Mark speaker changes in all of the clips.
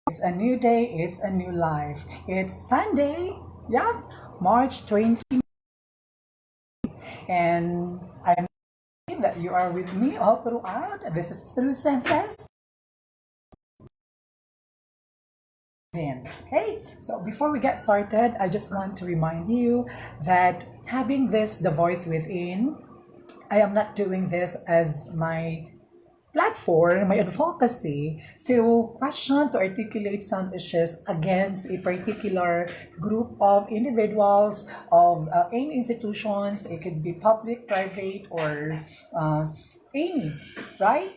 Speaker 1: It's a new day, it's a new life. It's Sunday, yeah, March 20, and I'm happy that you are with me all throughout. This is Through Senses. Okay, so before we get started, I just want to remind you that having this, the voice within, I am not doing this as my platform, my advocacy to question, to articulate some issues against a particular group of individuals, of any institutions. It could be public, private, or any, right?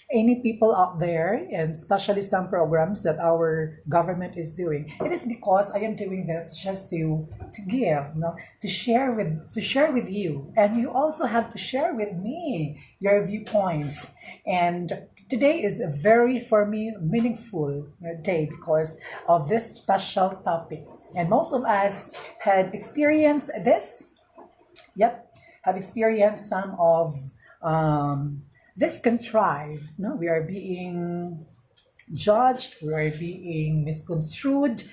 Speaker 1: Any people out there, and especially some programs that our government is doing. It is because I am doing this just to give, to share with you, and you also have to share with me your viewpoints. And today is a very, for me, meaningful day because of this special topic. And most of us had experienced this. Yep, have experienced some of this contrived. No, we are being judged, we are being misconstrued,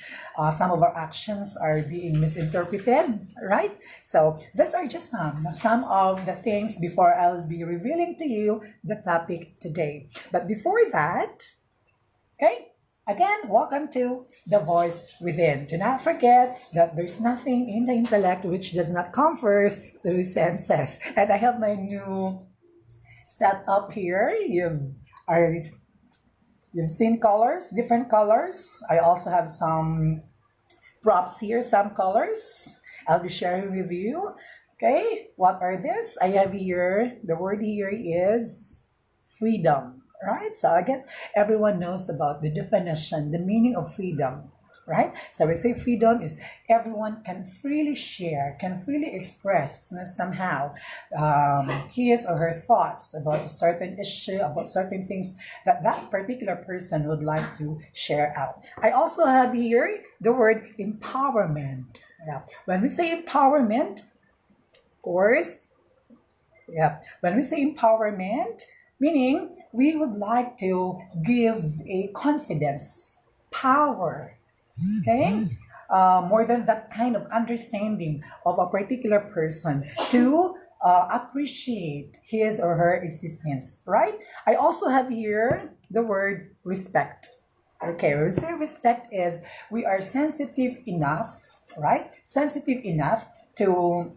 Speaker 1: some of our actions are being misinterpreted, right? So these are just some of the things before I'll be revealing to you the topic today. But before that, okay, again, welcome to The Voice Within. Do not forget that there's nothing in the intellect which does not come first through the senses. And I have my new set up here. Are you've seen colors, different colors. I also have some props here, some colors. I'll be sharing with you. Okay, what are this? I have here, the word here is freedom, right? So I guess everyone knows about the definition, the meaning of freedom, right? So we say freedom is everyone can freely share, can freely express somehow his or her thoughts about a certain issue, about certain things that that particular person would like to share out. I also have here the word empowerment. Yeah. When we say empowerment, of course, yeah, when we say empowerment, meaning we would like to give a confidence, power, okay? More than that kind of understanding of a particular person to appreciate his or her existence, right? I also have here the word respect. Okay, when we say respect is we are sensitive enough, right? Sensitive enough to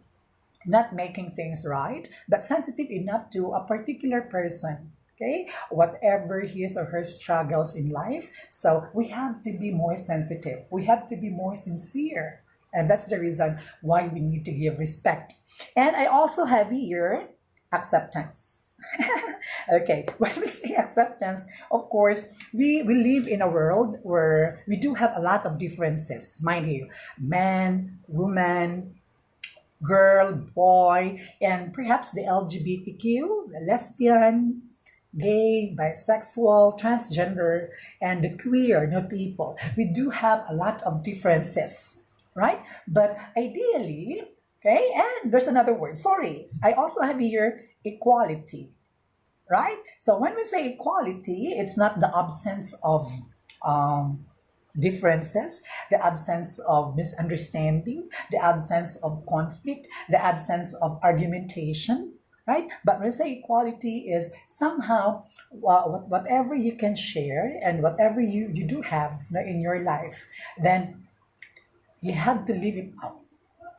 Speaker 1: not making things right, but sensitive enough to a particular person. Okay, whatever his or her struggles in life. So we have to be more sensitive. We have to be more sincere. And that's the reason why we need to give respect. And I also have here acceptance. Okay, when we say acceptance, of course, we live in a world where we do have a lot of differences, mind you, man, woman, girl, boy, and perhaps the LGBTQ, the lesbian, gay, bisexual, transgender, and the queer people. We do have a lot of differences, right? But ideally, okay, and there's another word, sorry, I also have here equality, right? So when we say equality, it's not the absence of um, differences, the absence of misunderstanding, the absence of conflict, the absence of argumentation, right? But when we say equality is somehow whatever you can share and whatever you do have in your life, then you have to live it out,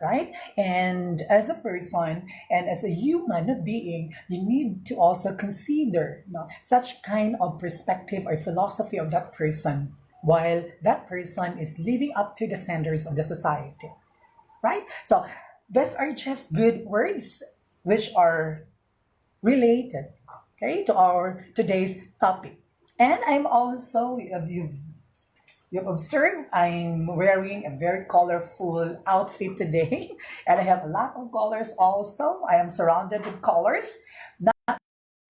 Speaker 1: right? And as a person and as a human being, you need to also consider such kind of perspective or philosophy of that person while that person is living up to the standards of the society, right? So these are just good words which are related, okay, to our today's topic. And I'm also, you've observed, I'm wearing a very colorful outfit today, and I have a lot of colors also. I am surrounded with colors.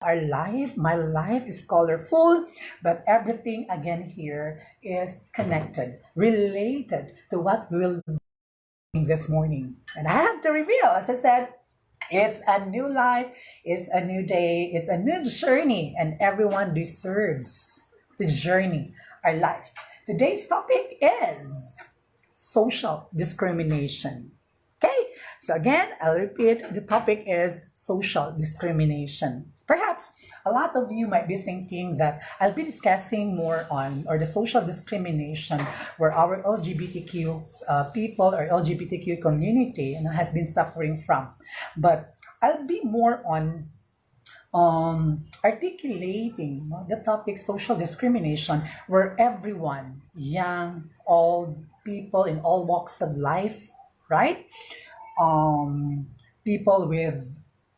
Speaker 1: Our life, my life is colorful, but everything again here is connected, related to what we will be doing this morning. And I have to reveal, as I said, it's a new life, it's a new day, it's a new journey, and everyone deserves the journey, our life. Today's topic is social discrimination. Okay, so again, I'll repeat, the topic is social discrimination. Perhaps a lot of you might be thinking that I'll be discussing more on or the social discrimination where our LGBTQ people or LGBTQ community has been suffering from. But I'll be more on articulating the topic social discrimination, where everyone, young, old, people in all walks of life, right? People with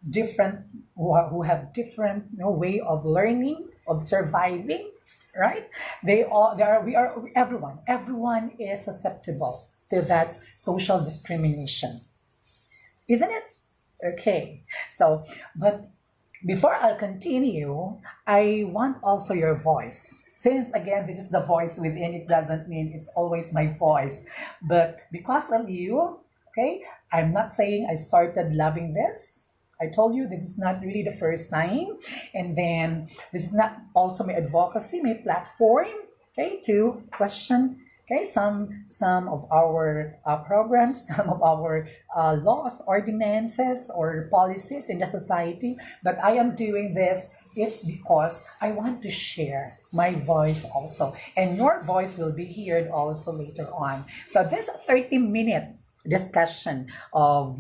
Speaker 1: different who have different way of learning, of surviving, right? They are we are everyone is susceptible to that social discrimination, isn't it? Okay, so but before I'll continue, I want also your voice. Since again, this is the voice within, it doesn't mean it's always my voice. But because of you, okay, I'm not saying I started loving this. I told you this is not really the first time. And then this is not also my advocacy, my platform, okay, to question, okay, some of our programs, some of our laws, ordinances, or policies in the society. But I am doing this. It's because I want to share my voice also, and your voice will be heard also later on. So this 30-minute discussion of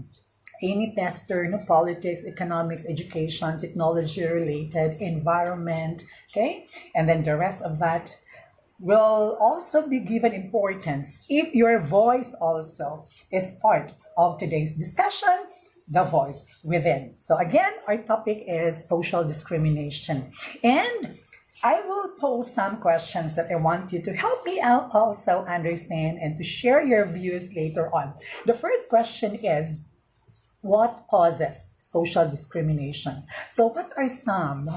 Speaker 1: any pastor, politics, economics, education, technology related, environment, okay, and then the rest of that will also be given importance if your voice also is part of today's discussion, the voice within. So again, our topic is social discrimination. And I will pose some questions that I want you to help me out also understand and to share your views later on. The first question is, what causes social discrimination? So what are some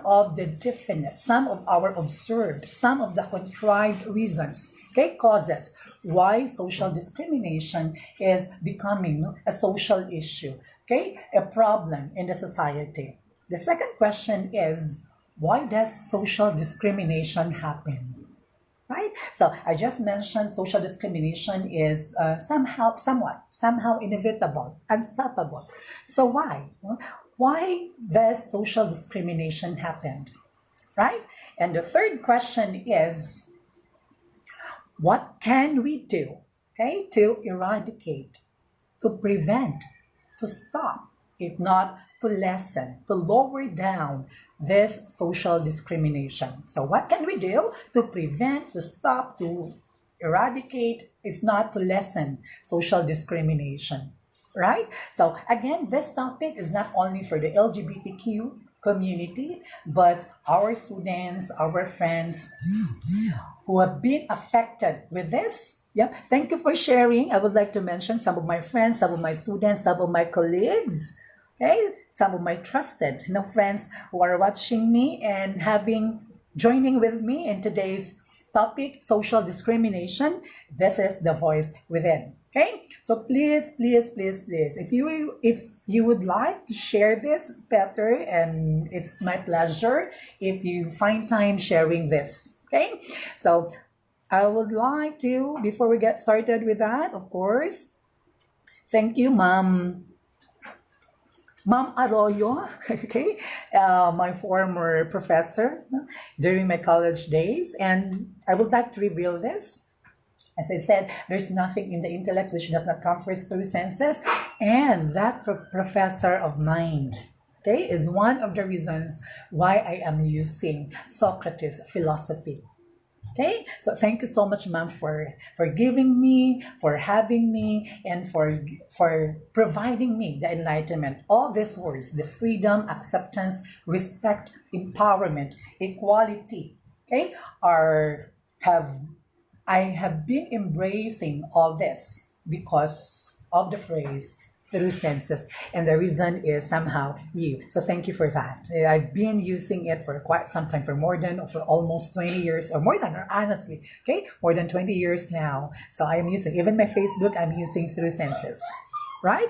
Speaker 1: of the definite, some of our observed, some of the contrived reasons, okay, causes why social discrimination is becoming a social issue, okay, a problem in the society? The second question is, why does social discrimination happen? Right? So I just mentioned social discrimination is somehow inevitable, unstoppable. So why? Why does social discrimination happen? Right? And the third question is, what can we do, okay, to eradicate, to prevent, to stop, if not to lessen, to lower down this social discrimination? So, what can we do to prevent, to stop, to eradicate, if not to lessen social discrimination? Right? So, again, this topic is not only for the LGBTQ community, but our students, our friends who have been affected with this. Yep. Thank you for sharing. I would like to mention some of my friends, some of my students, some of my colleagues, okay, some of my trusted friends who are watching me and joining with me in today's topic, social discrimination. This is the voice within. Okay, so please, if you would like to share this better, and it's my pleasure if you find time sharing this. Okay, so I would like to, before we get started with that, of course, thank you, Ma'am Arroyo, okay, my former professor during my college days, and I would like to reveal this. As I said, there's nothing in the intellect which does not come first through senses, and that professor of mind, okay, is one of the reasons why I am using Socrates philosophy. Okay, so thank you so much, ma'am, for giving me, for having me, and for providing me the enlightenment. All these words: the freedom, acceptance, respect, empowerment, equality. Okay, are have I have been embracing all this because of the phrase through senses, and the reason is somehow you. So thank you for that. I've been using it for quite some time, for almost 20 years or more than, honestly, okay, more than 20 years now. So I am using, even my Facebook, I'm using through senses, right?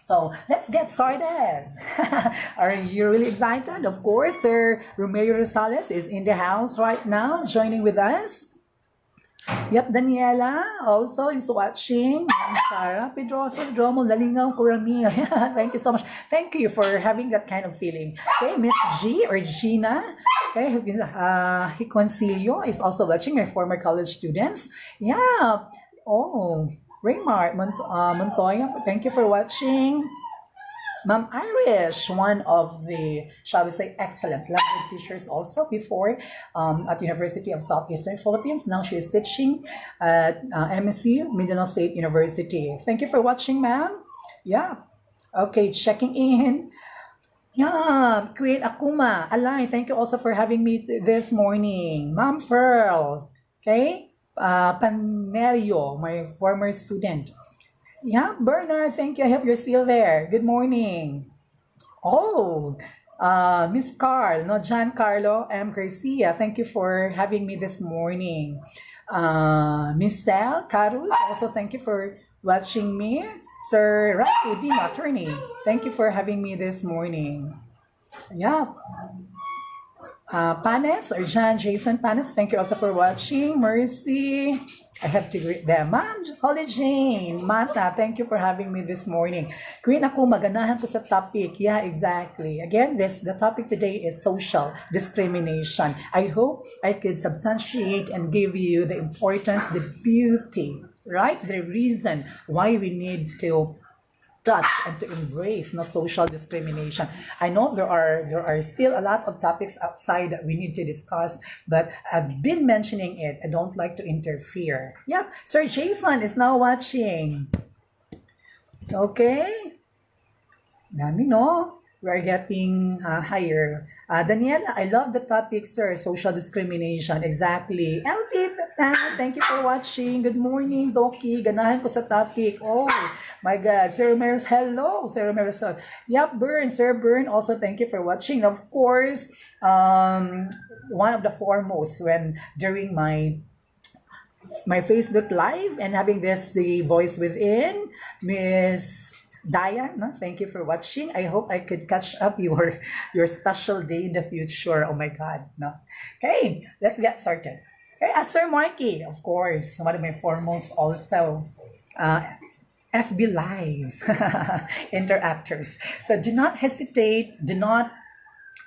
Speaker 1: So let's get started. Are you really excited? Of course, Sir Romeo Rosales is in the house right now, joining with us. Yep, Daniela also is watching. Ma'am Sarah Pedroso, Dromo, Lalingaw, Kuramil. Thank you so much. Thank you for having that kind of feeling. Okay, Miss G or Gina. Okay, Hiconcilio is also watching, my former college students. Yeah. Oh, Raymart Montoya, thank you for watching. Ma'am Irish, one of the, shall we say, excellent language teachers also before at University of Southeastern Philippines. Now she is teaching at MSU, Mindanao State University. Thank you for watching, ma'am. Yeah. Okay, checking in. Yeah, Queen Akuma, Alay, thank you also for having me this morning. Ma'am Pearl, okay? Panerio, my former student. Yeah, Bernard, thank you. I hope you're still there. Good morning. Oh, Miss Carl, no, Giancarlo M. Garcia, thank you for having me this morning. Miss Sal Carus, also thank you for watching me. Sir Rafi Dino, attorney, thank you for having me this morning. Yeah, Panes or John Jason Panes, thank you also for watching. Mercy, I have to greet them. Ma'am, Holly Jane, Mata, thank you for having me this morning. Queen ako, maganahan ko sa topic. Yeah, exactly. Again, the topic today is social discrimination. I hope I could substantiate and give you the importance, the beauty, right? The reason why we need to touch and to embrace no social discrimination. I know there are still a lot of topics outside that we need to discuss, but I've been mentioning it. I don't like to interfere. Yep, Sir Jason is now watching. Okay, dami no. We're getting higher. Daniela, I love the topic, sir. Social discrimination. Exactly. LP, thank you for watching. Good morning, Doki. Ganahan ko sa topic. Oh, my God. Sir Romero's, hello, Sir Romero's. Yep, Bern. Sir Bern, also thank you for watching. Of course, one of the foremost when during my Facebook Live and having this, the voice within, Miss Daya, no? Thank you for watching. I hope I could catch up your special day in the future. Oh my God, no. Okay, let's get started. Okay, Sir Marky, of course, one of my foremost also. FB Live interactors. So do not hesitate, do not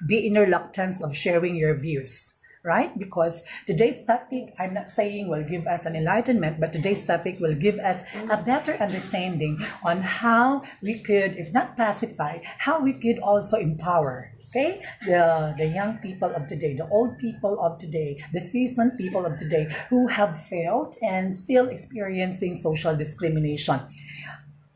Speaker 1: be in reluctance of sharing your views, right? Because today's topic, I'm not saying will give us an enlightenment, but today's topic will give us a better understanding on how we could, if not pacify, how we could also empower, okay, the young people of today, the old people of today, the seasoned people of today who have failed and still experiencing social discrimination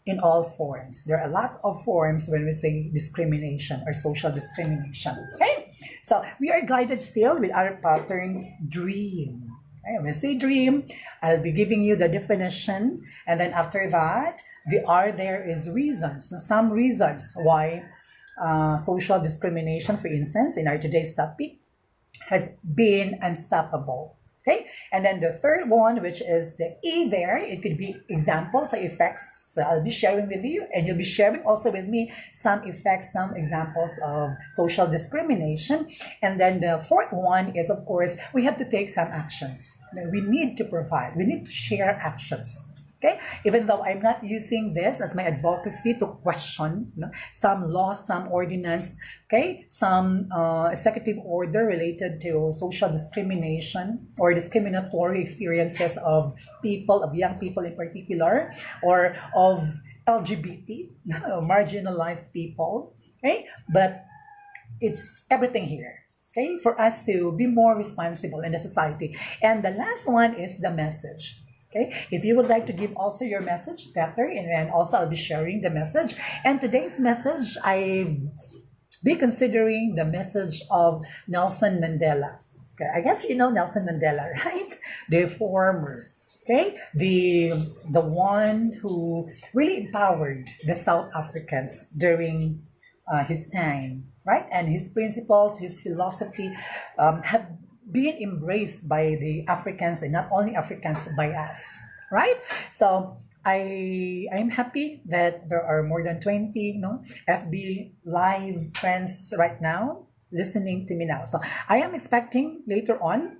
Speaker 1: in all forms. There are a lot of forms when we say discrimination or social discrimination. Okay? So we are guided still with our pattern dream. Okay? When we say dream, I'll be giving you the definition, and then after that, the R there is reasons. Now, some reasons why social discrimination, for instance, in our today's topic, has been unstoppable. Okay, and then the third one, which is the E there, it could be examples or effects. So I'll be sharing with you, and you'll be sharing also with me some effects, some examples of social discrimination. And then the fourth one is, of course, we have to take some actions. We need to provide, we need to share actions. Okay, even though I'm not using this as my advocacy to question some law, some ordinance, okay, some executive order related to social discrimination or discriminatory experiences of people, of young people in particular, or of LGBT, marginalized people, okay, but it's everything here. Okay, for us to be more responsible in the society. And the last one is the message. Okay, if you would like to give also your message better, and also I'll be sharing the message. And today's message, I've be considering the message of Nelson Mandela. Okay, I guess you know Nelson Mandela, right? The former, okay, the one who really empowered the South Africans during his time, right? And his principles, his philosophy, have been embraced by the Africans, and not only Africans, by us, right? So I'm happy that there are more than 20, FB live friends right now listening to me now. So I am expecting later on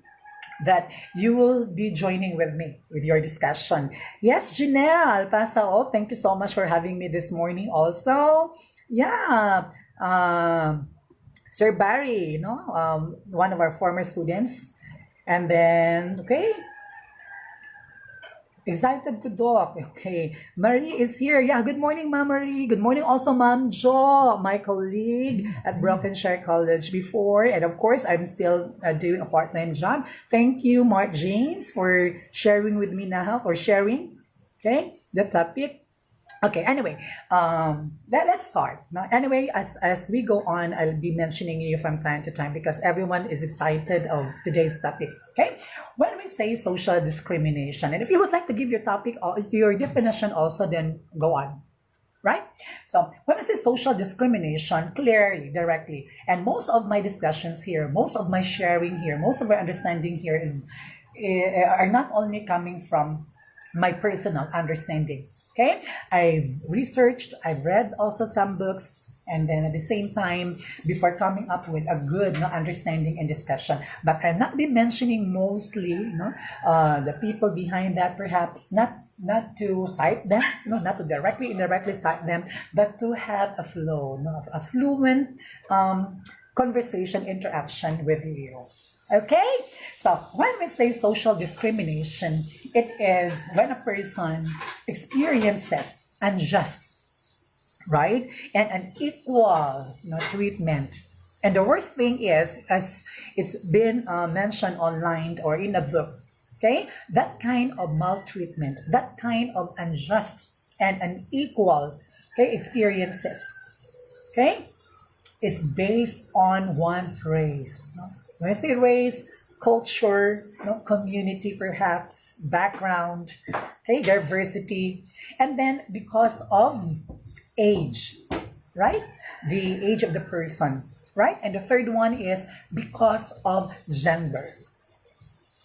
Speaker 1: that you will be joining with me with your discussion. Yes, Janelle Pasao, thank you so much for having me this morning also. Yeah, Sir Barry, one of our former students. And then, okay, excited to talk. Okay. Marie is here. Yeah, good morning, Ma'am Marie. Good morning also, Ma'am Jo, my colleague at Brokenshire College before. And of course, I'm still doing a part-time job. Thank you, Mark James, for sharing with me now, for sharing, okay, the topic. Okay, anyway, let's start. Now, anyway, as we go on, I'll be mentioning you from time to time because everyone is excited of today's topic. Okay, when we say social discrimination, and if you would like to give your topic or your definition also, then go on. Right? So when I say social discrimination, clearly, directly, and most of my discussions here, most of my sharing here, most of my understanding here are not only coming from my personal understanding. Okay, I've researched, I've read also some books, and then at the same time, before coming up with a good understanding and discussion. But I'll not be mentioning mostly, the people behind that, perhaps not to cite them, not to indirectly cite them, but to have a flow, a fluent conversation interaction with you. Okay? So when we say social discrimination, it is when a person experiences unjust, right? And unequal treatment. And the worst thing is, as it's been mentioned online or in a book, okay, that kind of maltreatment, that kind of unjust and unequal, okay, experiences, okay, is based on one's race. When I say race, culture, community perhaps, background, okay, diversity, and then because of age, right? The age of the person, right? And the third one is because of gender.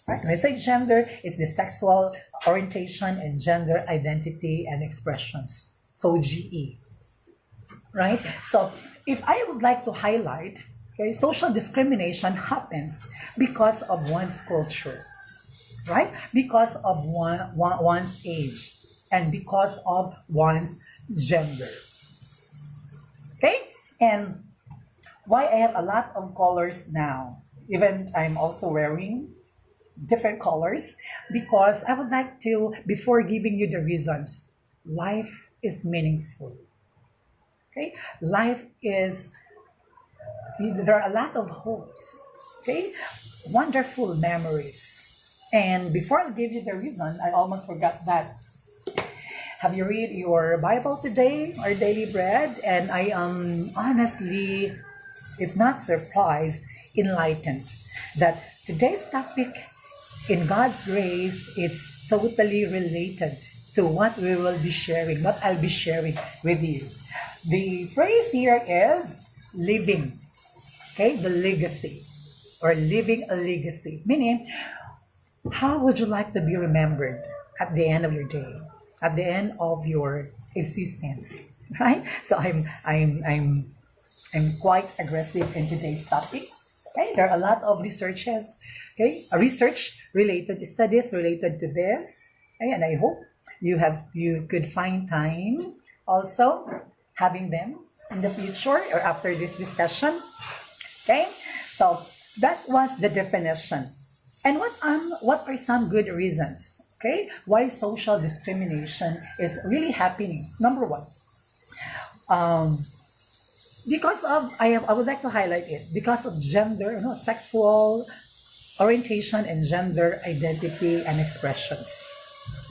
Speaker 1: Right? When I say gender, it's the sexual orientation and gender identity and expressions. So GE. Right? So if I would like to highlight, okay, social discrimination happens because of one's culture, right? Because of one's age and because of one's gender. Okay? And why I have a lot of colors now, even I'm also wearing different colors, because I would like to, before giving you the reasons, life is meaningful. Okay? Life is, there are a lot of hopes, okay? Wonderful memories. And before I give you the reason, I almost forgot that. Have you read your Bible today, our daily bread? And I am honestly, if not surprised, enlightened that today's topic, in God's grace, it's totally related to what we will be sharing, what I'll be sharing with you. The phrase here is living, okay, the legacy, or living a legacy, meaning how would you like to be remembered at the end of your day, at the end of your existence, right? So I'm quite aggressive in today's topic. Okay, there are a lot of researches, okay, research related studies related to this, okay, and I hope you could find time also having them in the future or after this discussion. Okay, so that was the definition. And what are some good reasons, okay, why social discrimination is really happening? Number one, because of, I would like to highlight it, because of gender, sexual orientation and gender identity and expressions.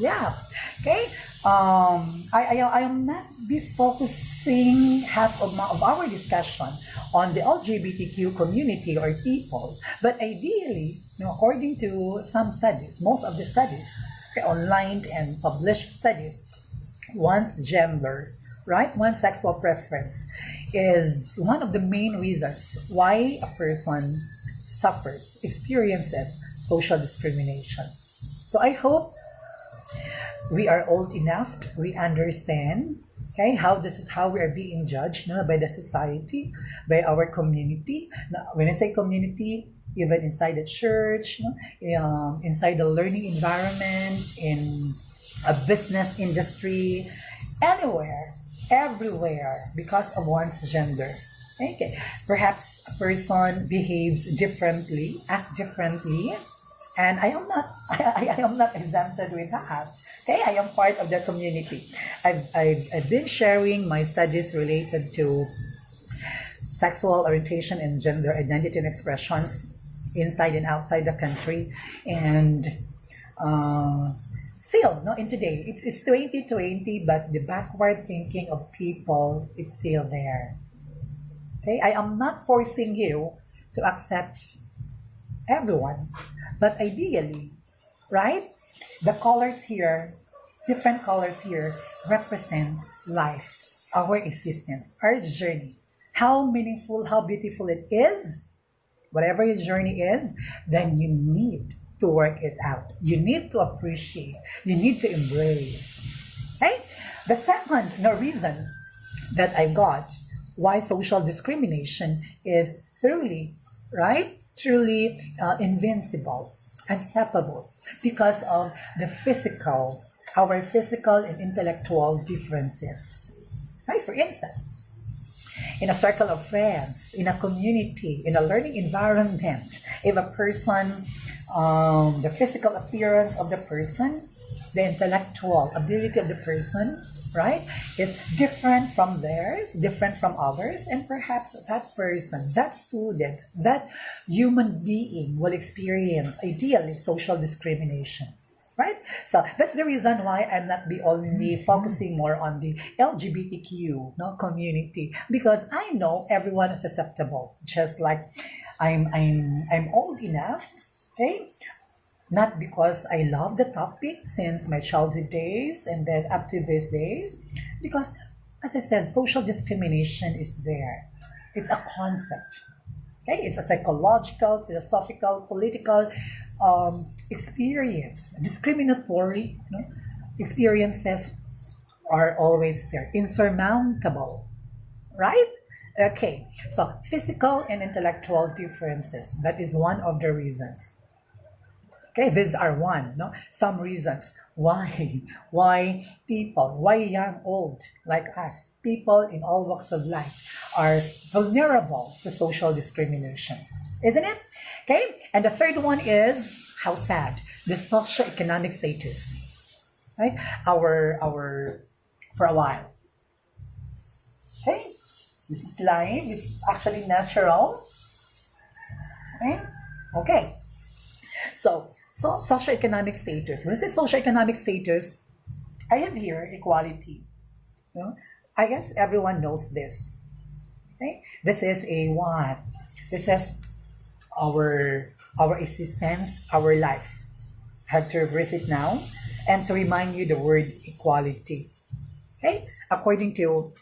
Speaker 1: Yeah, okay. I am not be focusing half of our discussion on the LGBTQ community or people, but ideally, according to some studies, most of the studies, okay, online and published studies, one's gender, right, one's sexual preference is one of the main reasons why a person suffers, experiences social discrimination. So I hope we are old enough to, we understand, okay, how this is how we are being judged, no, by the society, by our community. Now, when I say community, even inside the church, no, inside the learning environment, in a business industry, anywhere, everywhere, because of one's gender. Okay, perhaps a person behaves differently, act differently, and I am not I am not exempted with that. Okay, I am part of the community. I've been sharing my studies related to sexual orientation and gender identity and expressions inside and outside the country, and still, no, in today, it's 2020, but the backward thinking of people, it's still there. Okay, I am not forcing you to accept everyone, but ideally, right? The colors here, different colors here, represent life, our existence, our journey. How meaningful, how beautiful it is, whatever your journey is, then you need to work it out. You need to appreciate. You need to embrace. Okay? The second reason that I got why social discrimination is truly, right? Truly invincible, unstoppable, because of the physical, our physical and intellectual differences. Right? For instance, in a circle of friends, in a community, in a learning environment, if a person, the physical appearance of the person, the intellectual ability of the person, right, is different from theirs, different from others, and perhaps that person, that student, that human being will experience, ideally, social discrimination. Right? So that's the reason why I'm not be only focusing more on the LGBTQ, no, community, because I know everyone is susceptible. Just like I'm old enough, okay? Not because I love the topic since my childhood days and then up to these days, because as I said, social discrimination is there. It's a concept. Okay, it's a psychological, philosophical, political experience. Discriminatory, experiences are always there, insurmountable, right? Okay, so physical and intellectual differences. That is one of the reasons. Okay, these are one, no, some reasons why people, why young, old like us, people in all walks of life are vulnerable to social discrimination, isn't it? Okay, and the third one is how sad the socioeconomic status, right? Our for a while. Okay, this is life. It's actually natural. Okay, okay. So socioeconomic status. When I say socioeconomic status, I have here equality. You know? I guess everyone knows this. Okay? This is a what? This is our existence, our life. I have to reverse it now and to remind you the word equality. Okay? According to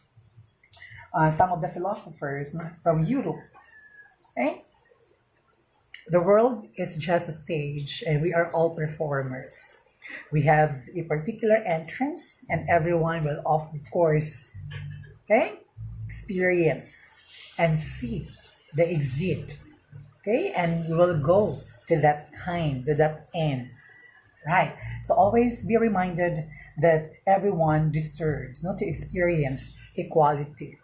Speaker 1: some of the philosophers from Europe. Okay? The world is just a stage and we are all performers. We have a particular entrance and everyone will of course, okay, experience and see the exit. Okay, and we will go to that time, to that end. Right. So always be reminded that everyone deserves not to experience equality.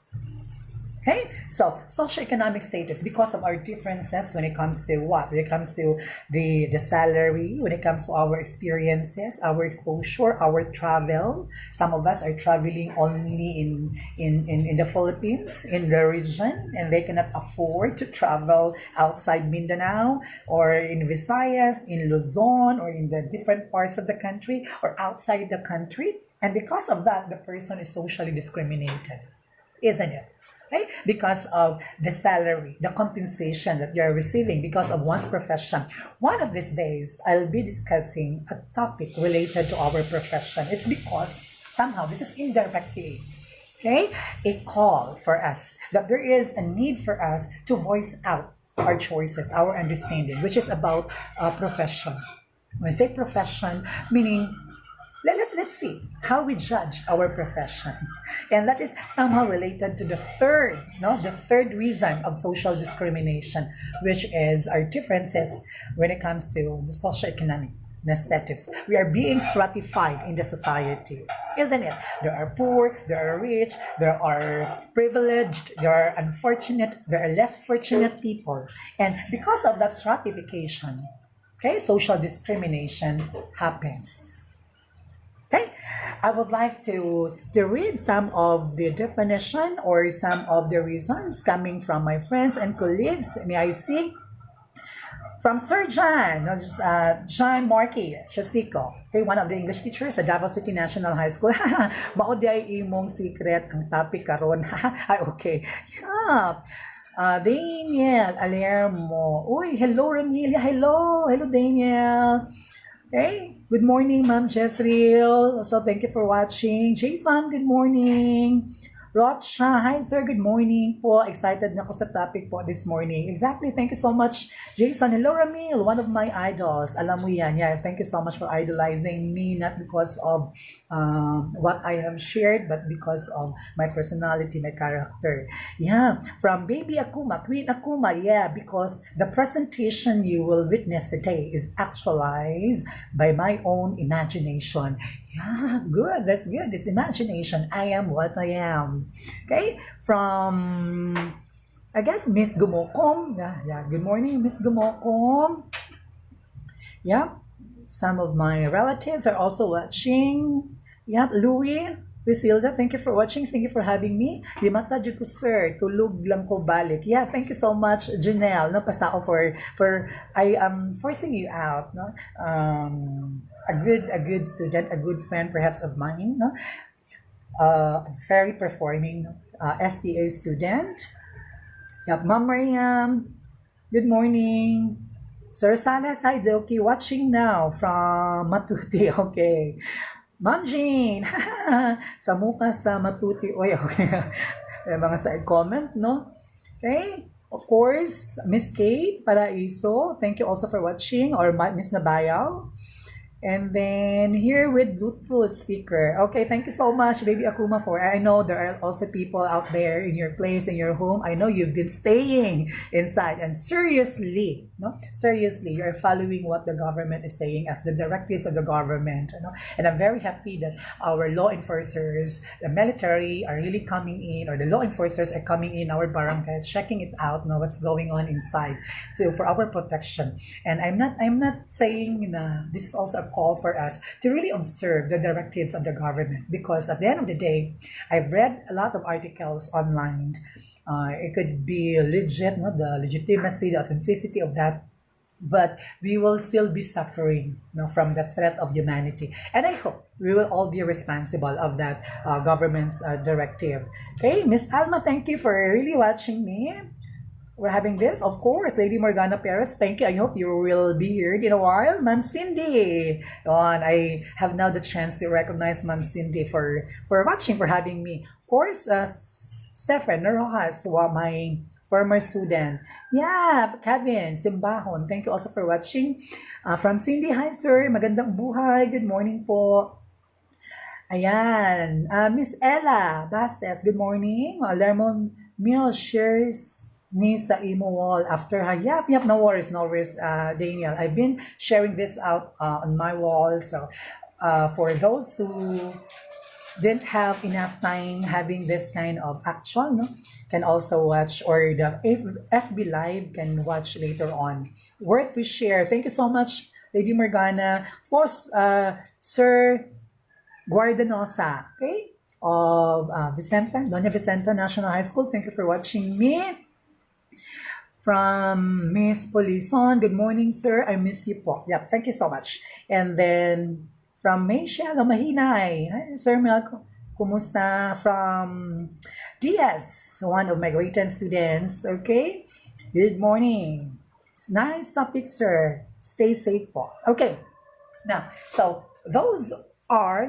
Speaker 1: Okay, so socioeconomic status, because of our differences when it comes to what? When it comes to the salary, when it comes to our experiences, our exposure, our travel. Some of us are traveling only in the Philippines, in the region, and they cannot afford to travel outside Mindanao or in Visayas, in Luzon, or in the different parts of the country or outside the country. And because of that, the person is socially discriminated, isn't it? Right? Because of the salary, the compensation that you're receiving because of one's profession. One of these days, I'll be discussing a topic related to our profession. It's because somehow this is indirectly, okay, a call for us that there is a need for us to voice out our choices, our understanding, which is about profession. When I say profession, meaning let's see how we judge our profession, and that is somehow related to the third, no, the third reason of social discrimination, which is our differences when it comes to the socioeconomic status. We are being stratified in the society, isn't it? There are poor, there are rich, there are privileged, there are unfortunate, there are less fortunate people, and because of that stratification, okay, social discrimination happens. Okay, I would like to read some of the definition or some of the reasons coming from my friends and colleagues. May I see? From Sir John, John Markey, Shasiko, okay, one of the English teachers at Davao City National High School. Maod ay imong secret ang topic karon. Ay, okay. Yeah. Daniel Alermo. Uy, hello Ramilia. Hello. Hello Daniel. Okay. Good morning, Ma'am Jezreel. Also, thank you for watching. Jason, good morning. Rocha, hi sir, good morning po. Excited na ako sa topic po this morning. Exactly, thank you so much, Jason. Hello, Ramil, one of my idols. Alam mo yan. Yeah, thank you so much for idolizing me, not because of what I have shared, but because of my personality, my character. Yeah, from Baby Akuma, Queen Akuma, yeah, because the presentation you will witness today is actualized by my own imagination. Yeah, good. That's good. It's imagination. I am what I am. Okay? From, I guess, Miss Gumokom. Yeah. Good morning, Miss Gumokom. Yeah. Some of my relatives are also watching. Yeah. Louie, Risilda, thank you for watching. Thank you for having me. Di mata dyan ko, sir. Tulog lang ko balik. Yeah, thank you so much, Janelle. No, pasa ako for I am forcing you out. No? A good student, a good friend perhaps of mine, no? Very performing SPA student. Yep, Ma'am Mariam, good morning. Sir Salas, hi Doki, watching now from Matuti, okay. Ma'am Jane, sa mukha sa Matuti, oy, okay. Mga side comment, no? Okay. Of course, Miss Kate Paraiso, thank you also for watching, or Miss Nabayaw. And then here with Bluetooth speaker. Okay, thank you so much, Baby Akuma, for I know there are also people out there in your place, in your home. I know you've been staying inside and seriously, you're following what the government is saying as the directives of the government. And I'm very happy that our law enforcers, the military are really coming in, or the law enforcers are coming in our barangays, checking it out, what's going on inside for our protection. And I'm not saying this is also a call for us to really observe the directives of the government, because at the end of the day, I've read a lot of articles online. It could be legit, the legitimacy, the authenticity of that, but we will still be suffering from the threat of humanity. And I hope we will all be responsible of that government's directive. Okay, Miss Alma, thank you for really watching me. We're having this, of course, Lady Morgana Perez. Thank you. I hope you will be here in a while. Ma'am Cindy. I have now the chance to recognize Ma'am Cindy for watching, for having me. Of course, Stefan Rojas, my former student. Yeah, Kevin Simbahon. Thank you also for watching. From Cindy, hi sir. Magandang buhay. Good morning po. Ayan. Miss Ella Bastes, good morning. Lermon Mill shares ni sa imo wall after her. Yep, no worries, Daniel. I've been sharing this out on my wall. So for those who didn't have enough time having this kind of action, can also watch, or the FB Live can watch later on. Worth to share. Thank you so much, Lady Morgana. Of course, Sir Guardanosa, okay, of Doña Vicenta National High School. Thank you for watching me. From Miss Polison, good morning, sir. I miss you po. Yep, thank you so much. And then From Michelle Mahinay. Hi, Sir Mel, kumusta? From DS, one of my grade 10 students. Okay. Good morning. It's nice topic, sir. Stay safe po. Okay. Now, so or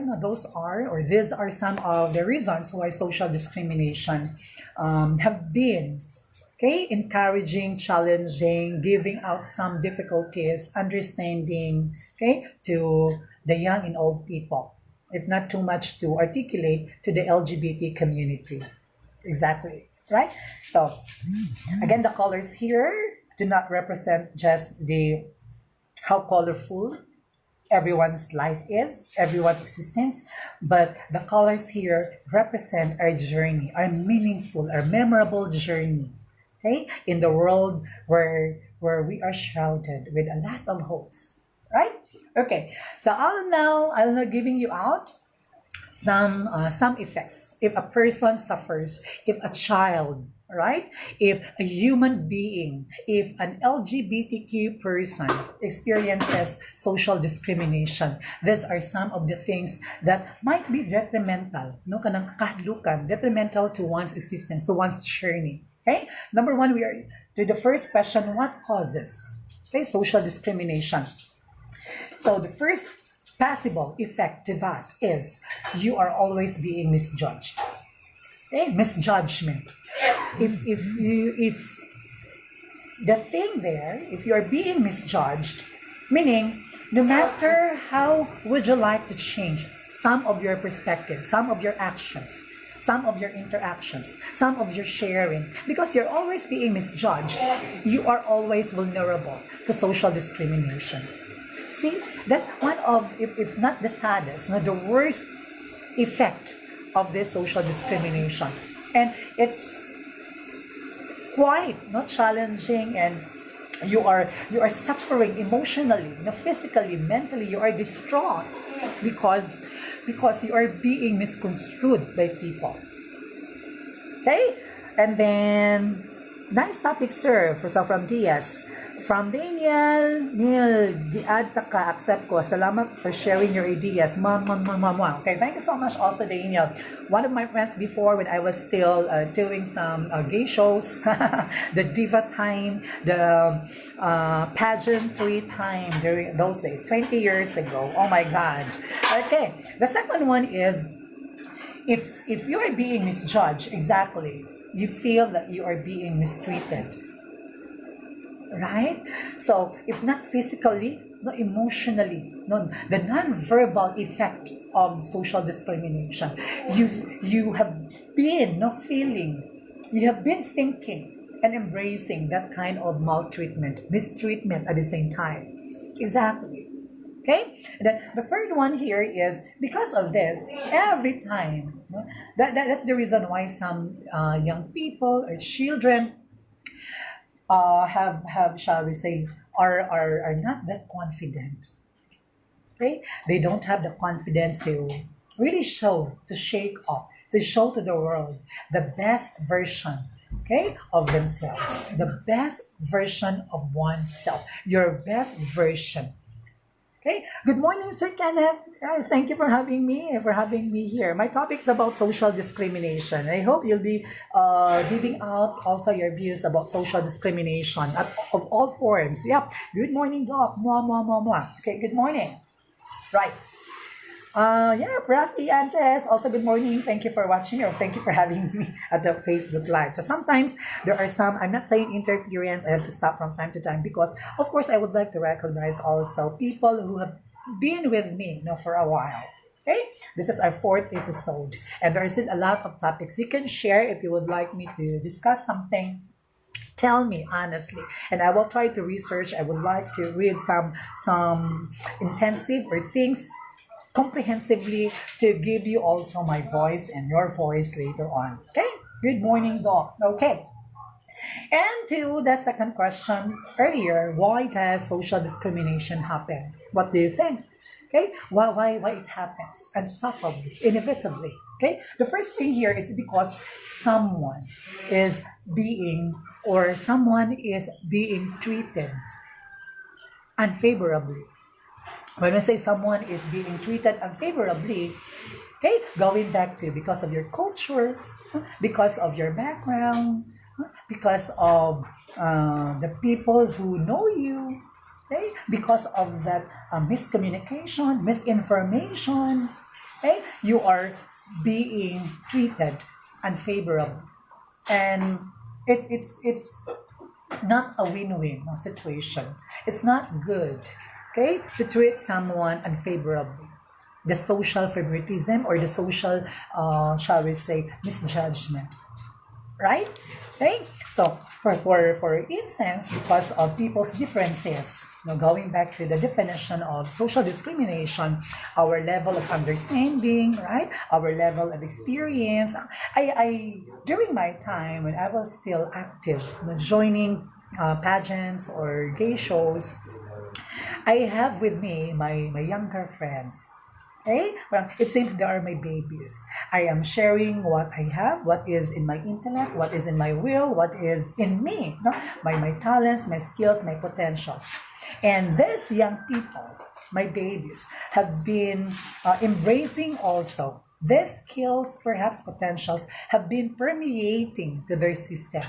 Speaker 1: these are some of the reasons why social discrimination have been okay, encouraging, challenging, giving out some difficulties, understanding, okay, to the young and old people, if not too much to articulate to the LGBT community. Exactly, right? So, again, the colors here do not represent just the how colorful everyone's life is, everyone's existence, but the colors here represent our journey, our meaningful, our memorable journey, okay, in the world where we are shrouded with a lot of hopes, right? Okay, so I'll now giving you out some effects if a person suffers, if a child, right, if a human being, if an LGBTQ person experiences social discrimination. These are some of the things that might be detrimental, no, kanang kakahlukan, detrimental to one's existence, to one's journey. Okay, number one, we are to the first question: what causes, okay, social discrimination? So the first possible effect to that is you are always being misjudged. Okay? Misjudgment. If the thing there, if you are being misjudged, meaning no matter how would you like to change some of your perspective, some of your actions, some of your interactions, some of your sharing, because you're always being misjudged, you are always vulnerable to social discrimination. See, that's one of, if not the saddest, not the worst effect of this social discrimination. And it's quite not challenging, and you are suffering emotionally, physically, mentally. You are distraught because you are being misconstrued by people. Okay, and then nice topic, sir. From DS. From Daniel, Neil, di-add ka, accept ko. Salamat for sharing your ideas. Okay, thank you so much also, Daniel. One of my friends before, when I was still doing some gay shows, the diva time, the pageantry time during those days, 20 years ago. Oh my God. Okay, the second one is, if you are being misjudged, exactly, you feel that you are being mistreated. Right? So, if not physically, no, emotionally, no, the non-verbal effect of social discrimination, you have been no feeling, you have been thinking and embracing that kind of maltreatment, mistreatment at the same time. Exactly. Okay? And then the third one here is because of this, every time, no, that's the reason why some young people or children have shall we say are not that confident, okay, they don't have the confidence to really show, to shake off, to show to the world the best version, okay, of themselves, the best version of oneself, your best version. Okay. Good morning, Sir Kenneth. Thank you for having me here. My topic is about social discrimination. I hope you'll be giving out also your views about social discrimination of all forms. Yep. Good morning, Doc. Mwah, mwah, mwah, mwah. Okay, good morning. Right. Yeah, Rafi Antes, also good morning. Thank you for watching, or thank you for having me at the Facebook Live. So sometimes there are some, I'm not saying interference, I have to stop from time to time because, of course, I would like to recognize also people who have been with me, for a while. Okay, this is our fourth episode, and there is a lot of topics you can share if you would like me to discuss something. Tell me honestly, and I will try to research. I would like to read some intensive or things comprehensively to give you also my voice and your voice later on. Okay? Good morning, Doc. Okay. And to the second question earlier, why does social discrimination happen? What do you think? Okay, why it happens insufferably, inevitably. Okay, the first thing here is because someone is someone is being treated unfavorably. When I say someone is being treated unfavorably, okay, going back to because of your culture, because of your background, because of the people who know you, okay, because of that miscommunication, misinformation, okay, you are being treated unfavorably, and it's not a win-win situation. It's not good, okay, to treat someone unfavorably. The social favoritism or the social, shall we say, misjudgment, right? Okay. So for instance, because of people's differences, going back to the definition of social discrimination, our level of understanding, right? Our level of experience. I during my time when I was still active, joining pageants or gay shows, I have with me my younger friends. Okay? Well, it seems they are my babies. I am sharing what I have, what is in my intellect, what is in my will, what is in me, no? My talents, my skills, my potentials. And these young people, my babies, have been embracing also these skills, perhaps potentials, have been permeating to their system.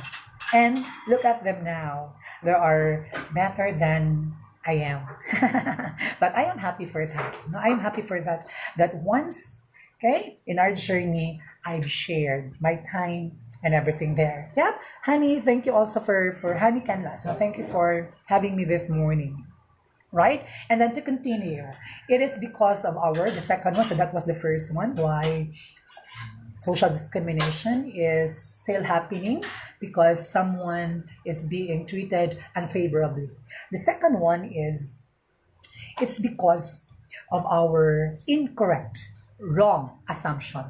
Speaker 1: And look at them now. They are better than I am. But I am happy for that. No, I am happy for that. That once, okay, in our journey, I've shared my time and everything there. Yep. Honey, thank you also for Honey Canlas. So thank you for having me this morning. Right? And then to continue, it is because of the second one, so that was the first one, why social discrimination is still happening because someone is being treated unfavorably. The second one is it's because of our incorrect, wrong assumption.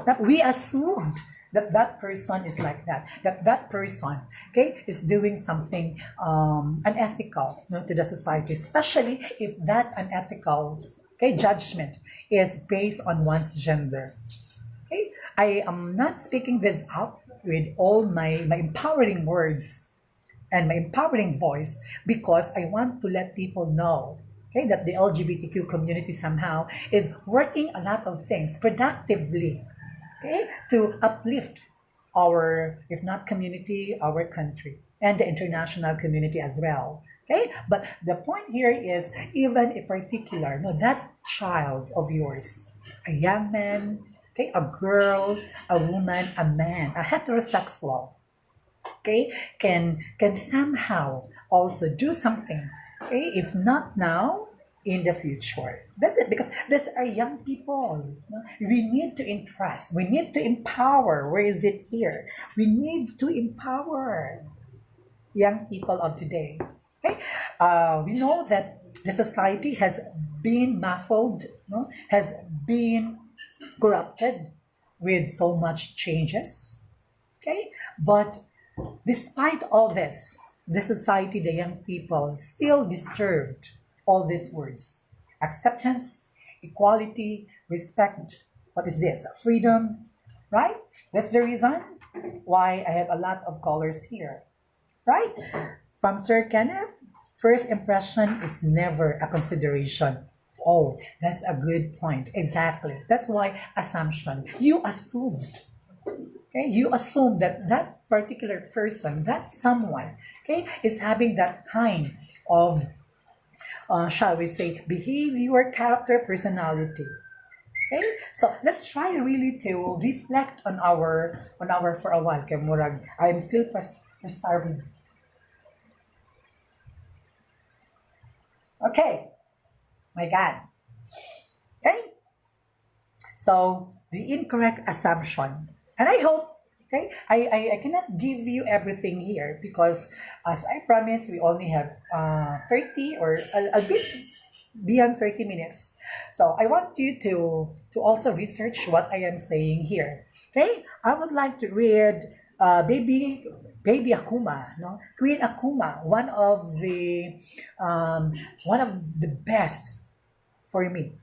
Speaker 1: That we assumed that that person is like that that person, okay, is doing something unethical, to the society, especially if that unethical, okay, judgment is based on one's gender. Okay? I am not speaking this out with all my empowering words and my empowering voice because I want to let people know, okay, that the LGBTQ community somehow is working a lot of things productively, okay, to uplift our, if not community, our country and the international community as well. Okay, but the point here is even a particular, no, that child of yours, a young man, okay, a girl, a woman, a man, a heterosexual, okay, can somehow also do something, okay, if not now, in the future. That's it, because these are young people. We need to entrust, we need to empower. Where is it here? We need to empower young people of today. Okay, we know that the society has been muffled, no? Has been corrupted with so much changes. Okay, but despite all this, the society, the young people still deserved all these words: acceptance, equality, respect. What is this? Freedom, right? That's the reason why I have a lot of colors here, right? From Sir Kenneth, first impression is never a consideration. Oh, that's a good point. Exactly. That's why assumption. You assumed. Okay, you assume that that particular person, that someone, okay, is having that kind of, shall we say, behavior, character, personality. Okay, so let's try really to reflect on our for a while. Kay murag, I'm still starving. Okay, my God. Okay, so the incorrect assumption, and I hope. Okay, I cannot give you everything here because, as I promised, we only have 30 or a bit beyond 30 minutes. So I want you to also research what I am saying here. Okay, I would like to read Baby Akuma, no, Queen Akuma, one of the best for me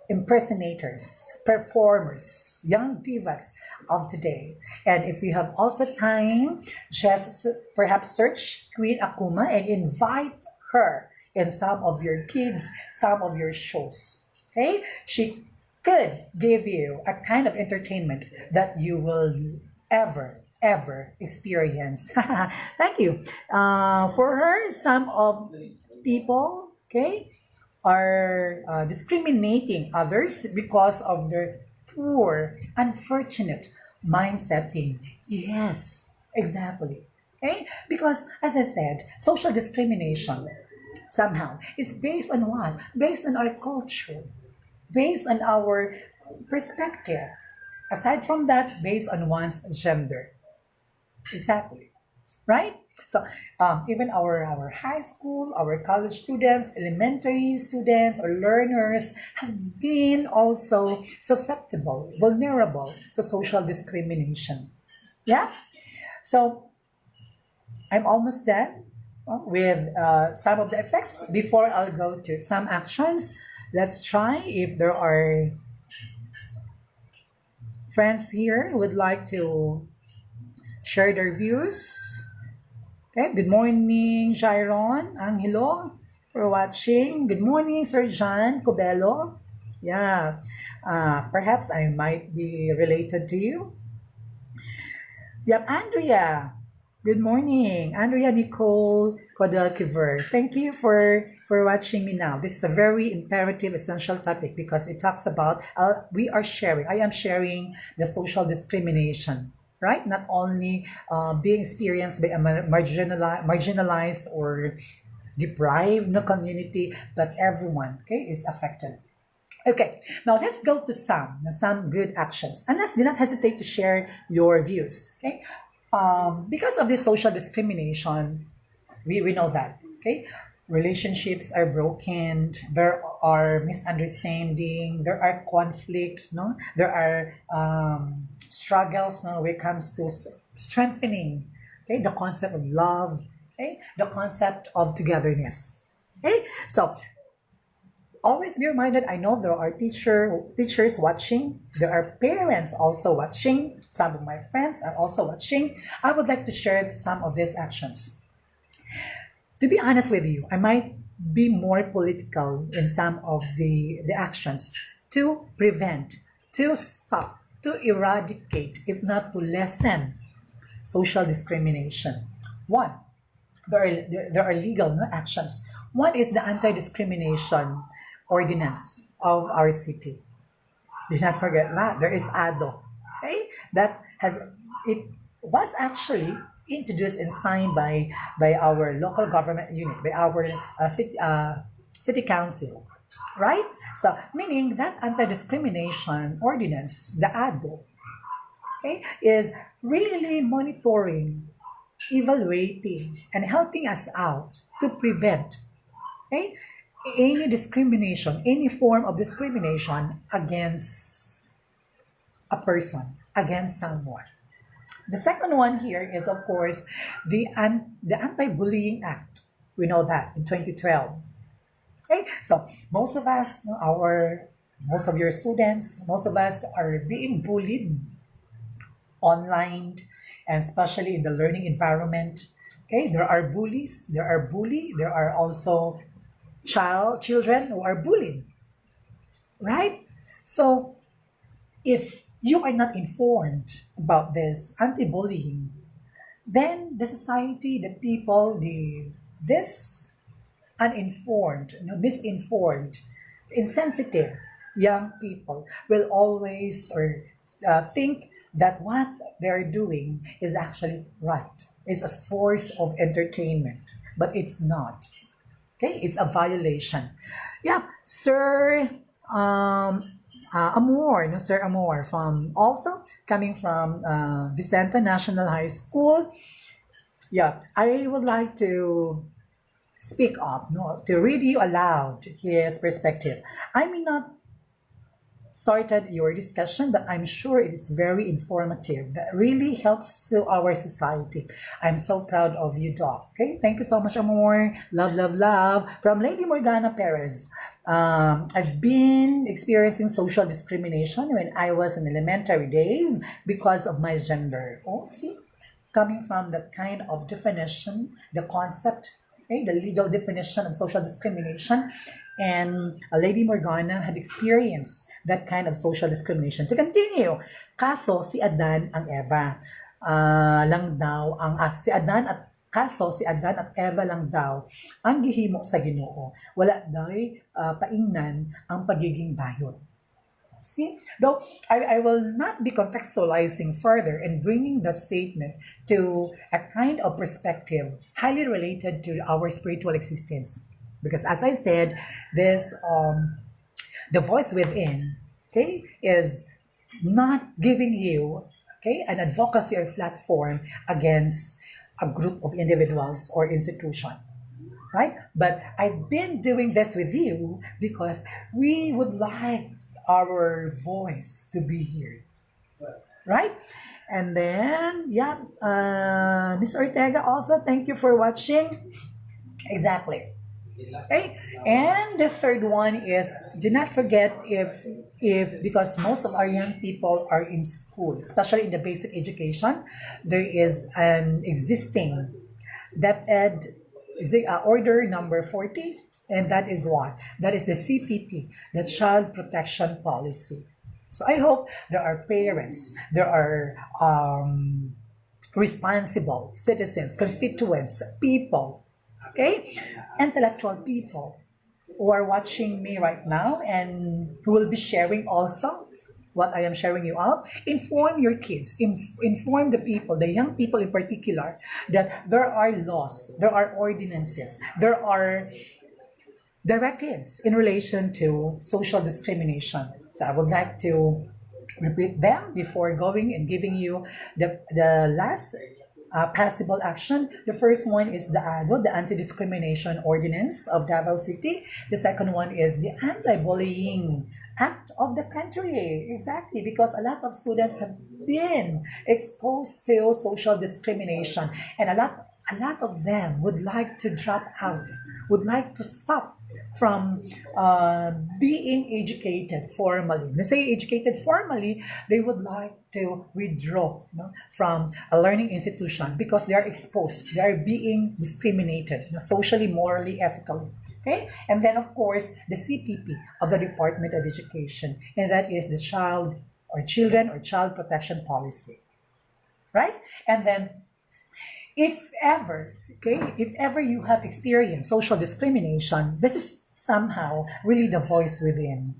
Speaker 1: impersonators, performers, young divas of today. And if you have also time, just perhaps search Queen Akuma and invite her in some of your kids, some of your shows. Okay? She could give you a kind of entertainment that you will ever experience. Thank you. For her, some of people, okay, are discriminating others because of their poor, unfortunate mindsetting. Yes, exactly. Okay? Because, as I said, social discrimination somehow is based on what? Based on our culture, based on our perspective. Aside from that, based on one's gender. Exactly. Right? So even our high school, our college students, elementary students, or learners have been also susceptible, vulnerable to social discrimination. Yeah? So I'm almost done with some of the effects. Before I'll go to some actions, let's try if there are friends here who would like to share their views. Okay, good morning, Jairon Angelo, for watching. Good morning, Sir John Cobello. Yeah, perhaps I might be related to you. Yep, Andrea. Good morning, Andrea Nicole Codelkiver. Thank you for watching me now. This is a very imperative, essential topic because it talks about I am sharing the social discrimination, right? Not only being experienced by a marginalized or deprived no community, but everyone, okay, is affected. Okay, now let's go to some good actions. And let's do not hesitate to share your views. Okay, because of this social discrimination, we know that. Okay, relationships are broken. There are misunderstanding. There are conflict. No, there are struggles. No, when it comes to strengthening. Okay, the concept of love. Okay, the concept of togetherness. Okay, so always be reminded, I know there are teachers watching, there are parents also watching, some of my friends are also watching. I would like to share some of these actions. To be honest with you, I might be more political in some of the actions to prevent, to stop, to eradicate, if not to lessen social discrimination. One, there are legal no, actions. One is the anti-discrimination ordinance of our city. Do not forget that there is ADO. Okay, that has it was actually introduced and signed by our local government unit, by our city council, right? So meaning that anti-discrimination ordinance, the ADO, okay, is really monitoring, evaluating, and helping us out to prevent, okay, any discrimination, any form of discrimination against a person, against someone. The second one here is, of course, the Anti-Bullying Act. We know that in 2012. Okay, so most of us, most of your students, most of us are being bullied online, and especially in the learning environment. Okay, there are bullies, there are also children who are bullied, right? So if you are not informed about this anti-bullying, then the society, the people, this uninformed, misinformed, insensitive young people will always or think that what they're doing is actually right, is a source of entertainment, but it's not. Okay, it's a violation. Yeah, Sir Amor, no, Sir Amor, from also coming from Vicenta National High School. Yeah, I would like to speak up, no, to read you aloud his perspective. I may not started your discussion, but I'm sure it is very informative. That really helps to our society. I'm so proud of you, Doc. Okay, thank you so much, Amor. Love, love, love. From Lady Morgana Perez. I've been experiencing social discrimination when I was in elementary days because of my gender. Oh, see, coming from that kind of definition, the concept okay, the legal definition of social discrimination. And Lady Morgana had experienced that kind of social discrimination. To continue, kaso si Adan ang Eva. Lang daw ang si Adan at kaso si Adan at Eva lang daw ang gihimo sa Ginoo. Wala daw paingnan ang pagiging bayot. See, though I will not be contextualizing further and bringing that statement to a kind of perspective highly related to our spiritual existence. Because as I said, this the voice within, okay, is not giving you, okay, an advocacy or platform against a group of individuals or institution. Right? But I've been doing this with you because we would like our voice to be heard. Right? And then, yeah, Miss Ortega also, thank you for watching. Exactly. Okay? And the third one is, do not forget if because most of our young people are in school, especially in the basic education, there is an existing DepEd order number 40, and that is what? That is the CPP, the Child Protection Policy. So I hope there are parents, there are responsible citizens, constituents, people, okay, intellectual people who are watching me right now and who will be sharing also what I am sharing you out. Inform your kids, inform the people, the young people in particular, that there are laws, there are ordinances, there are directives in relation to social discrimination. So I would like to repeat them before going and giving you the last possible action. The first one is the ADO, the Anti-Discrimination Ordinance of Davao City. The second one is the Anti-Bullying Act of the country. Exactly, because a lot of students have been exposed to social discrimination, and a lot of them would like to drop out, would like to stop from being educated formally. When I say educated formally, they would like to withdraw, from a learning institution because they are exposed, they are being discriminated, socially, morally, ethically. Okay? And then, of course, the CPP of the Department of Education, and that is the Children or Child Protection Policy. Right? And then, if ever you have experienced social discrimination, this is somehow really the voice within.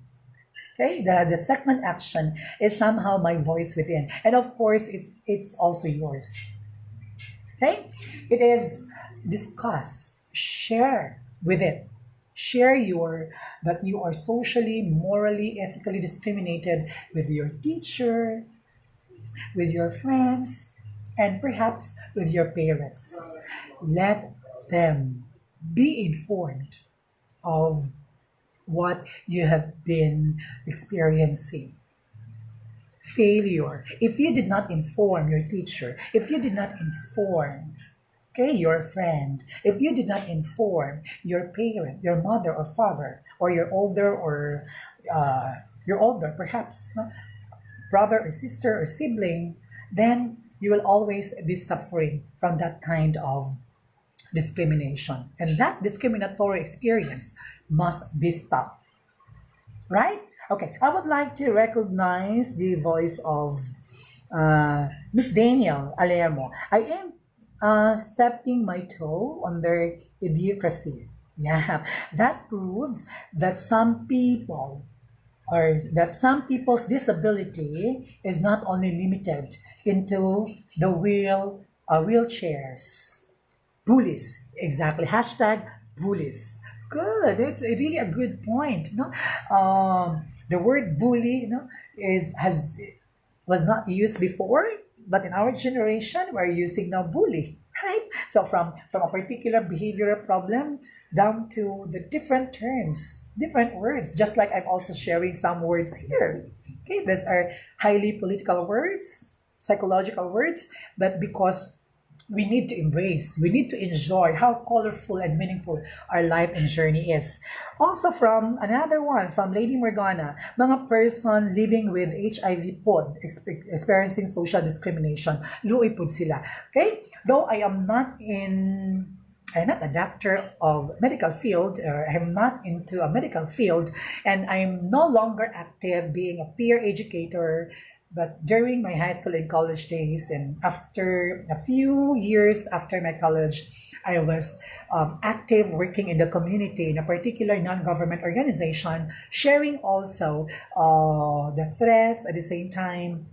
Speaker 1: Okay, the second action is somehow my voice within, and of course, it's also yours. Okay, it is discuss, share with it, share that you are socially, morally, ethically discriminated with your teacher, with your friends, and perhaps with your parents. Let them be informed of what you have been experiencing. Failure. If you did not inform your teacher, if you did not inform, okay, your friend, if you did not inform your parent, your mother or father, or your older perhaps, brother or sister or sibling, then you will always be suffering from that kind of discrimination. And that discriminatory experience must be stopped. Right? Okay, I would like to recognize the voice of Miss Daniel Alermo. I am stepping my toe on their idiocracy. Yeah, that proves that some people's disability is not only limited into the wheelchairs. Bullies, exactly. Hashtag bullies. Good. It's really a good point. The word bully, was not used before, but in our generation, we're using now bully, right? So from a particular behavioral problem down to the different terms, different words, just like I'm also sharing some words here. Okay, these are highly political words, psychological words, but because we need to embrace, we need to enjoy how colorful and meaningful our life and journey is. Also from another one, from Lady Morgana, mga person living with HIV pod, experiencing social discrimination, luoy pod sila. Okay? Though I am not in I'm not a doctor of medical field, or I'm not into a medical field, and I'm no longer active being a peer educator. But during my high school and college days, and after a few years after my college, I was active working in the community in a particular non-government organization, sharing also the threats at the same time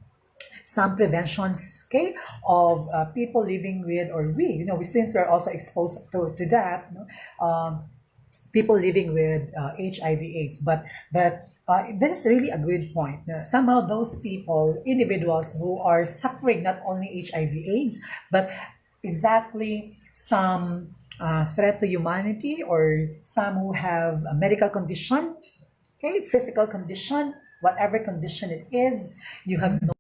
Speaker 1: some preventions, okay, of people living with, or since we're also exposed to that, people living with HIV/AIDS. But this is really a good point. Somehow those people, individuals who are suffering not only HIV/AIDS, but exactly some threat to humanity, or some who have a medical condition, okay, physical condition, whatever condition it is, you have no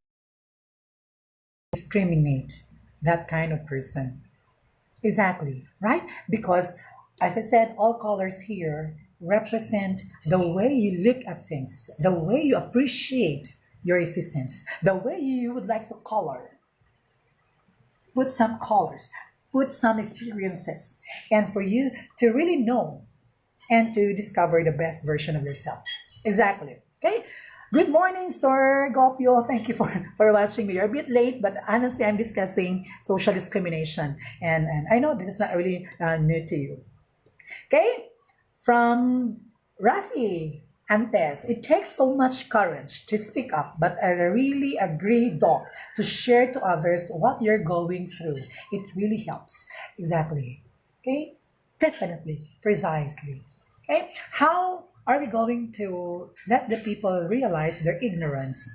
Speaker 1: discriminate that kind of person. Exactly, right? Because, as I said, all colors here represent the way you look at things, the way you appreciate your existence, the way you would like to color. Put some colors, put some experiences, and for you to really know and to discover the best version of yourself. Exactly. Okay. Good morning, Sir Gopio. Thank you for watching me. You're a bit late, but honestly, I'm discussing social discrimination. And I know this is not really new to you. Okay? From Rafi Antes, it takes so much courage to speak up, but I really agree, Doc, to share to others what you're going through. It really helps. Exactly. Okay? Definitely. Precisely. Okay? How are we going to let the people realize their ignorance,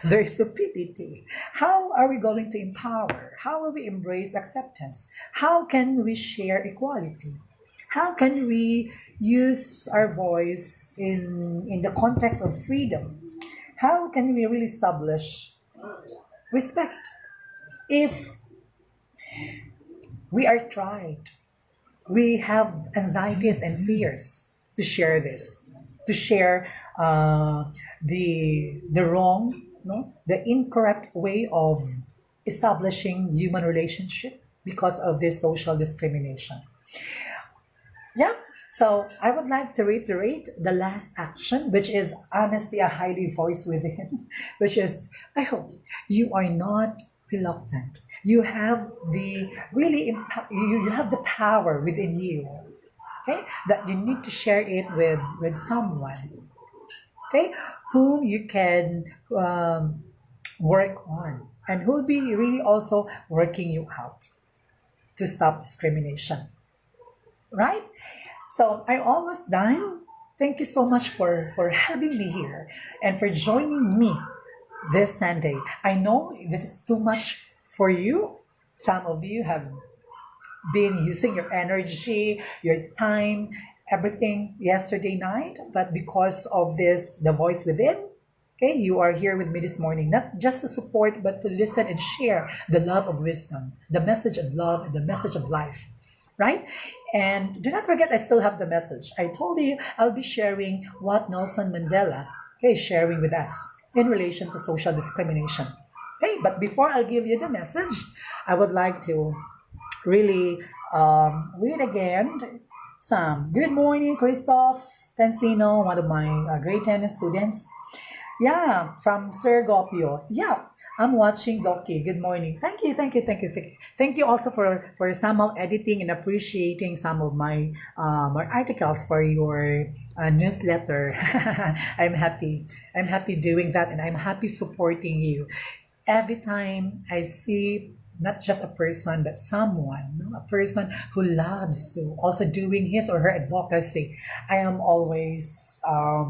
Speaker 1: their stupidity? How are we going to empower? How will we embrace acceptance? How can we share equality? How can we use our voice in the context of freedom? How can we really establish respect if we are tried? We have anxieties and fears to share this, to share the wrong, no, the incorrect way of establishing human relationship because of this social discrimination. Yeah. So I would like to reiterate the last action, which is honestly a highly voice within, which is I hope you are not reluctant. You have the really you have the power within you. Okay, that you need to share it with someone. Okay, whom you can work on, and who'll be really also working you out to stop discrimination. Right? So I'm almost done. Thank you so much for having me here and for joining me this Sunday. I know this is too much for you. Some of you have been using your energy, your time, everything yesterday night, but because of this, the voice within, okay, you are here with me this morning, not just to support, but to listen and share the love of wisdom, the message of love, and the message of life, right? And do not forget, I still have the message. I told you I'll be sharing what Nelson Mandela, okay, is sharing with us in relation to social discrimination. Okay, but before I'll give you the message, I would like to really read again some. Good morning, Christoph Tensino, one of my grade 10 students. Yeah, from Sir Gopio. Yeah, I'm watching Doki. Good morning. Thank you, thank you, thank you, thank you. Thank you also for somehow editing and appreciating some of my articles for your newsletter. I'm happy. I'm happy doing that, and I'm happy supporting you. Every time I see not just a person but someone, no, a person who loves to also doing his or her advocacy, I am always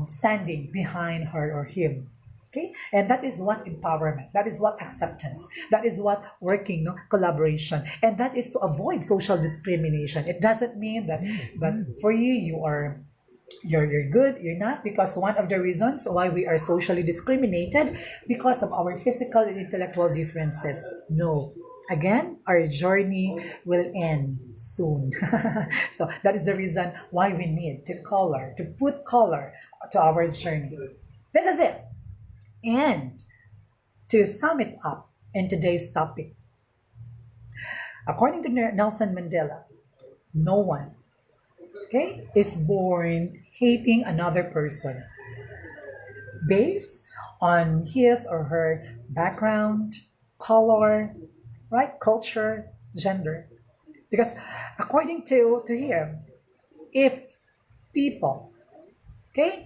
Speaker 1: standing behind her or him. Okay, and that is what empowerment, that is what acceptance, that is what working, no, collaboration, and that is to avoid social discrimination. It doesn't mean that, but for you, you're good, you're not, because one of the reasons why we are socially discriminated because of our physical and intellectual differences. No, again, our journey will end soon. So that is the reason why we need to put color to our journey. This is it. And to sum it up in today's topic, according to Nelson Mandela, No one, okay, is born hating another person based on his or her background, color, right, culture, gender. Because according to him, if people, okay,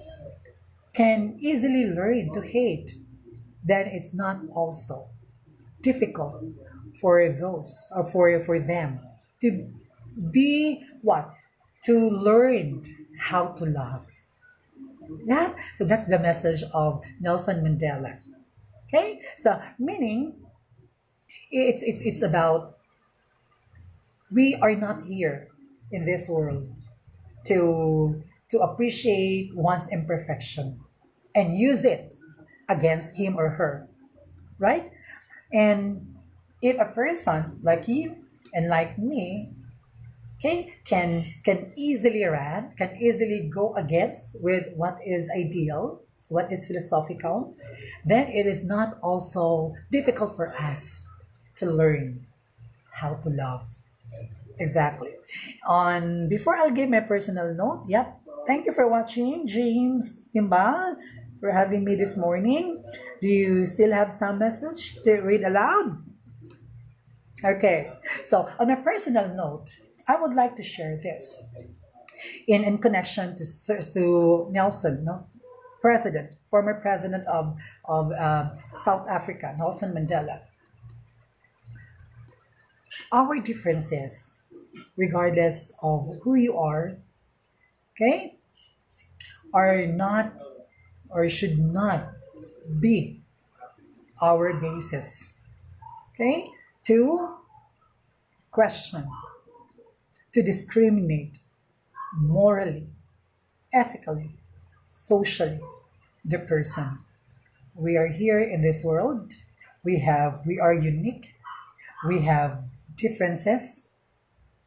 Speaker 1: can easily learn to hate, then it's not also difficult for those or for them to be what? To learn how to love. Yeah. So that's the message of Nelson Mandela. Okay. So meaning it's about we are not here in this world to appreciate one's imperfection and use it against him or her, right? And if a person like you and like me, okay, can easily rant, can easily go against with what is ideal, what is philosophical, then it is not also difficult for us to learn how to love. Exactly. On before I'll give my personal note, yep. Thank you for watching, James Timbal, for having me this morning. Do you still have some message to read aloud? Okay. So on a personal note, I would like to share this in connection to Nelson, no? President, former president of South Africa, Nelson Mandela. Our differences, regardless of who you are, okay, are not or should not be our basis, okay, to question, to discriminate morally, ethically, socially the person. We are here in this world. We are unique. We have differences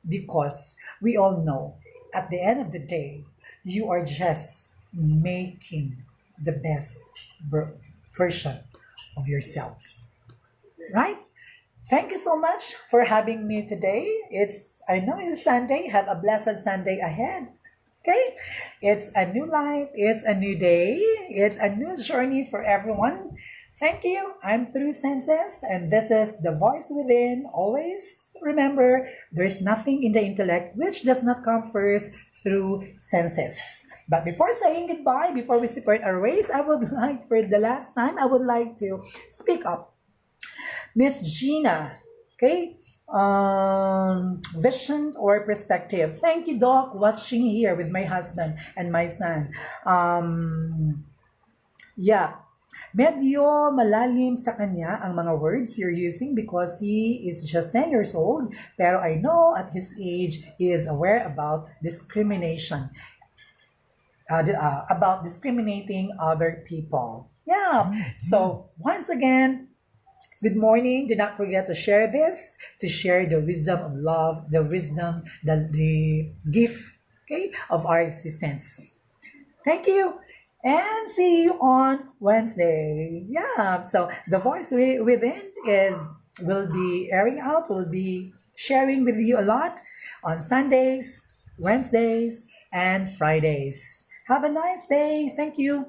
Speaker 1: because we all know at the end of the day, you are just making the best version of yourself, right? Thank you so much for having me today. I know it's Sunday. Have a blessed Sunday ahead. Okay? It's a new life. It's a new day. It's a new journey for everyone. Thank you. I'm Through Senses, and this is The Voice Within. Always remember, there's nothing in the intellect which does not come first through senses. But before saying goodbye, before we separate our ways, I would like, for the last time, I would like to speak up. Miss Gina, okay? Vision or perspective. Thank you, Doc, watching here with my husband and my son. Yeah, medyo malalim sa kanya ang mga words you're using because he is just 10 years old. Pero I know at his age, he is aware about discrimination. About discriminating other people. Yeah. So once again, good morning. Do not forget to share this, to share the wisdom of love, the wisdom, the gift, okay, of our existence. Thank you. And see you on Wednesday. Yeah. So the voice within will be airing out, will be sharing with you a lot on Sundays, Wednesdays, and Fridays. Have a nice day. Thank you.